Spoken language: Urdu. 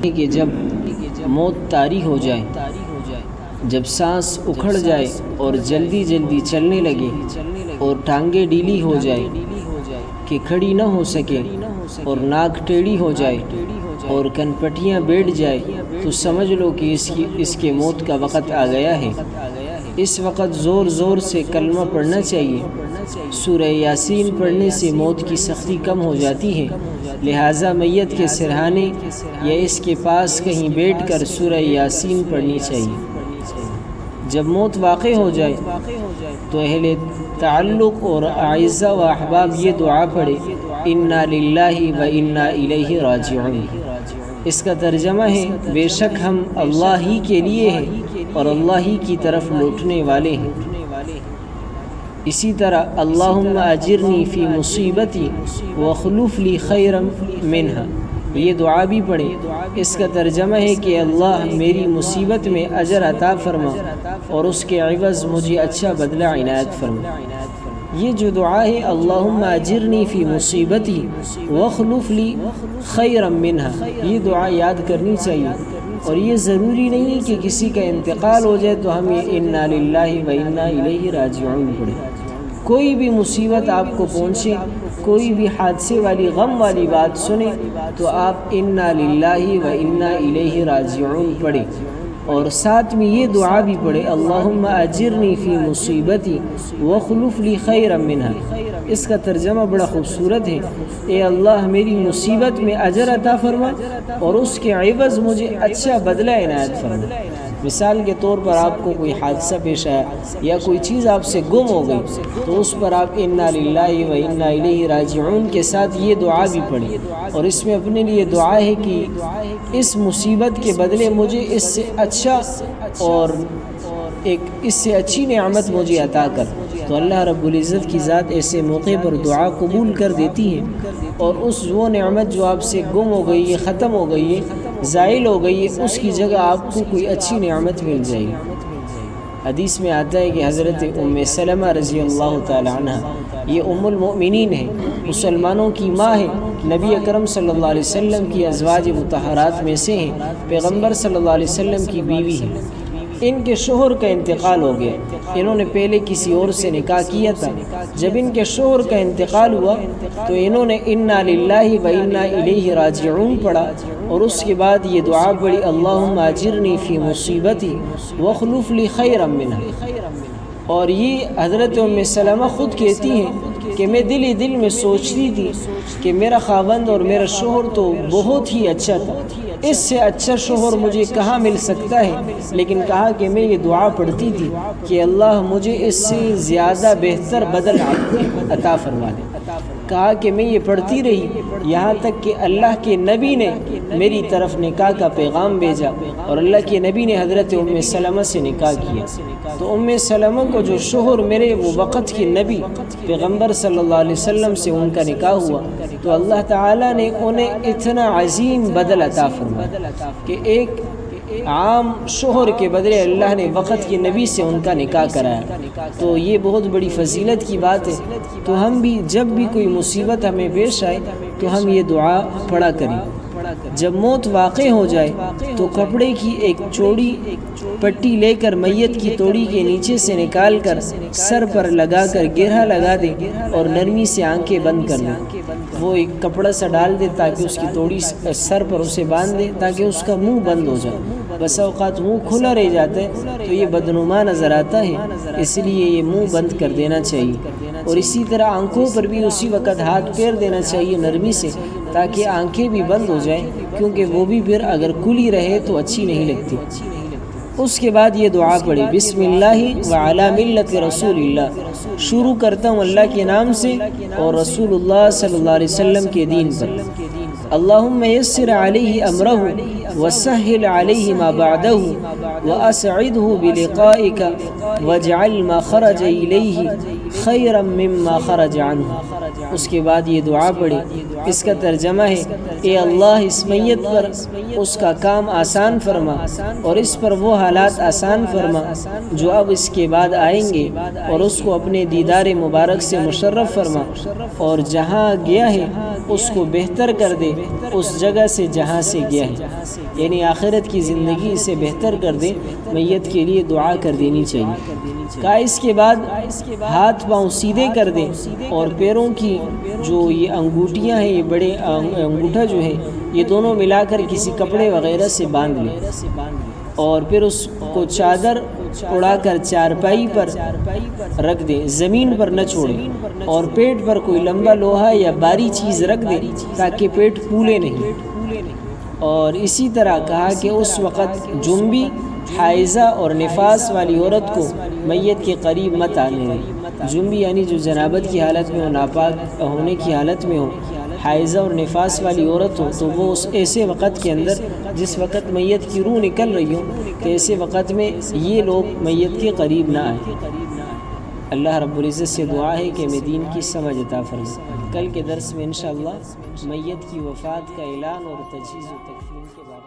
کہ جب موت طاری ہو جائے، جب سانس اکھڑ جائے اور جلدی جلدی چلنے لگے اور ٹانگیں ڈھیلی ہو جائے کہ کھڑی نہ ہو سکے اور ناک ٹیڑھی ہو جائے اور کنپٹیاں بیٹھ جائے، تو سمجھ لو کہ اس کے موت کا وقت آ گیا ہے۔ اس وقت زور زور سے کلمہ پڑھنا چاہیے۔ سورہ یاسین پڑھنے سے موت کی سختی کم ہو جاتی ہے، لہٰذا میت کے سرہانے یا اس کے پاس کہیں بیٹھ کر سورہ یاسین پڑھنی چاہیے۔ جب موت واقع ہو جائے تو اہل تعلق اور اعزاء و احباب یہ دعا پڑھے، انا للہ و انا الیہ راجعون۔ اس کا ترجمہ ہے بے شک ہم اللہ ہی کے لیے ہیں اور اللہ ہی کی طرف لوٹنے والے ہیں۔ اسی طرح اللہم اجرنی فی مصیبتی واخلف لی خیرا منہا، یہ دعا بھی پڑھیں۔ اس کا ترجمہ ہے کہ اللہ میری مصیبت میں اجر عطا فرما اور اس کے عوض مجھے اچھا بدلہ عنایت فرما۔ یہ جو دعا ہے اللہم اجرنی فی مصیبتی واخلف لی خیرا منہا، یہ دعا یاد کرنی چاہیے، اور یہ ضروری نہیں کہ کسی کا انتقال ہو جائے تو ہم یہ انا للہ و انا الیہ راجعون پڑھیں۔ کوئی بھی مصیبت آپ کو پہنچے، کوئی بھی حادثے والی غم والی بات سنیں تو آپ انا للہ و انا الیہ راجعون پڑھیں، اور ساتھ میں یہ دعا بھی پڑھے اللہم اجرنی فی مصیبتی واخلف لی خیرا منہا۔ اس کا ترجمہ بڑا خوبصورت ہے، اے اللہ میری مصیبت میں اجر عطا فرما اور اس کے عوض مجھے اچھا بدلہ عنایت فرما۔ مثال کے طور پر آپ کو کوئی حادثہ پیش آیا یا کوئی چیز آپ سے گم ہو گئی تو اس پر آپ انا للہ و انا الیہ راجعون کے ساتھ یہ دعا بھی پڑھیں، اور اس میں اپنے لیے دعا ہے کہ اس مصیبت کے بدلے مجھے اس سے اچھا اور ایک اس سے اچھی نعمت مجھے عطا کر۔ تو اللہ رب العزت کی ذات ایسے موقع پر دعا قبول کر دیتی ہے، اور وہ نعمت جو آپ سے گم ہو گئی ہے، ختم ہو گئی ہے، زائل ہو گئی ہے، اس کی جگہ آپ کو کوئی اچھی نعمت مل جائے گی۔ حدیث میں آتا ہے کہ حضرت ام سلمہ رضی اللہ تعالی عنہ، یہ ام المؤمنین ہے، مسلمانوں کی ماں ہے، نبی اکرم صلی اللہ علیہ وسلم کی ازواج مطہرات میں سے ہیں، پیغمبر صلی اللہ علیہ وسلم کی بیوی ہے۔ ان کے شوہر کا انتقال ہو گیا، انہوں نے پہلے کسی اور سے نکاح کیا تھا۔ جب ان کے شوہر کا انتقال ہوا تو انہوں نے انا للہ و انا الیہ راجعون پڑھا، اور اس کے بعد یہ دعا پڑھی اللہم اجرنی فی مصیبتی واخلف لی خیرا منہا۔ اور یہ حضرت ام سلمہ خود کہتی ہیں کہ میں دل ہی دل میں سوچتی تھی کہ میرا خاوند اور میرا شوہر تو بہت ہی اچھا تھا، اس سے اچھا شوہر مجھے کہاں مل سکتا ہے، لیکن کہا کہ میں یہ دعا پڑھتی تھی کہ اللہ مجھے اس سے زیادہ بہتر بدل عطا فرما دے۔ کہا کہ میں یہ پڑھتی رہی یہاں تک کہ اللہ کے نبی نے میری طرف نکاح کا پیغام بھیجا، اور اللہ کے نبی نے حضرت ام سلمہ سے نکاح کیا۔ تو ام سلمہ کو جو شوہر میرے وہ وقت کے نبی پیغمبر صلی اللہ علیہ وسلم سے ان کا نکاح ہوا، تو اللہ تعالیٰ نے انہیں اتنا عظیم بدل عطا فرمایا کہ ایک عام شوہر کے بدلے اللہ نے وقت کے نبی سے ان کا نکاح کرایا۔ تو یہ بہت بڑی فضیلت کی بات ہے۔ تو ہم بھی جب بھی کوئی مصیبت ہمیں پیش آئے تو ہم یہ دعا پڑھا کریں۔ جب موت واقع ہو جائے تو کپڑے کی ایک چوڑی پٹی لے کر میت کی توڑی کے نیچے سے نکال کر سر پر لگا کر گرہ لگا دیں اور نرمی سے آنکھیں بند کر دیں۔ وہ ایک کپڑا سا ڈال دے تاکہ اس کی توڑی سر پر اسے باندھ دے تاکہ اس کا منہ بند ہو جائے۔ بس اوقات منہ کھلا رہ جاتا ہے تو یہ بدنما نظر آتا ہے، اس لیے یہ منہ بند کر دینا چاہیے، اور اسی طرح آنکھوں پر بھی اسی وقت ہاتھ پھیر دینا چاہیے نرمی سے تاکہ آنکھیں بھی بند ہو جائیں، کیونکہ وہ بھی پھر اگر کھلی رہے تو اچھی نہیں لگتی۔ اس کے بعد یہ دعا پڑھی بسم اللہ وعلی ملت رسول اللہ، شروع کرتا ہوں اللہ کے نام سے اور رسول اللہ صلی اللہ علیہ وسلم کے دین پر۔ اللہم یسر علیہ امرہ وسہل علیہ ما بعدہ واسعدہ بلقائک واجعل ما خرج الیہ خیرا مما خرج عنہ۔ اس کے بعد یہ دعا پڑھی۔ اس کا ترجمہ ہے، اے اللہ اس میت پر اس کا کام آسان فرما اور اس پر وہ حالات آسان فرما جو اب اس کے بعد آئیں گے، اور اس کو اپنے دیدار مبارک سے مشرف فرما، اور جہاں گیا ہے اس کو بہتر کر دے اس جگہ سے جہاں سے گیا ہے، یعنی آخرت کی زندگی سے بہتر کر دے۔ میت کے لیے دعا کر دینی چاہیے۔ کہا اس کے بعد ہاتھ پاؤں سیدھے کر دیں اور پیروں کی جو یہ انگوٹھیاں ہیں، یہ بڑے انگوٹھا جو ہے، یہ دونوں ملا کر کسی کپڑے وغیرہ سے باندھ لیں، اور پھر اس کو چادر اڑا کر چارپائی پر رکھ دیں، زمین پر نہ چھوڑیں، اور پیٹ پر کوئی لمبا لوہا یا باری چیز رکھ دیں تاکہ پیٹ پھولے نہیں۔ اور اسی طرح کہا کہ اس وقت جنبی، حائضہ اور نفاس والی عورت کو میت کے قریب مت آنے دیں۔ جنبی یعنی جو جنابت کی حالت میں ہو، ناپاک ہونے کی حالت میں ہو، حائضہ اور نفاس والی عورت ہو، تو وہ اس ایسے وقت کے اندر جس وقت میت کی روح نکل رہی ہو، تو ایسے وقت میں یہ لوگ میت کے قریب نہ آئیں۔ اللہ رب العزت سے دعا ہے کہ ہمیں دین کی سمجھ عطا فرمائے۔ کل کے درس میں انشاءاللہ میت کی وفات کا اعلان اور تجہیز و تکفین کے بارے میں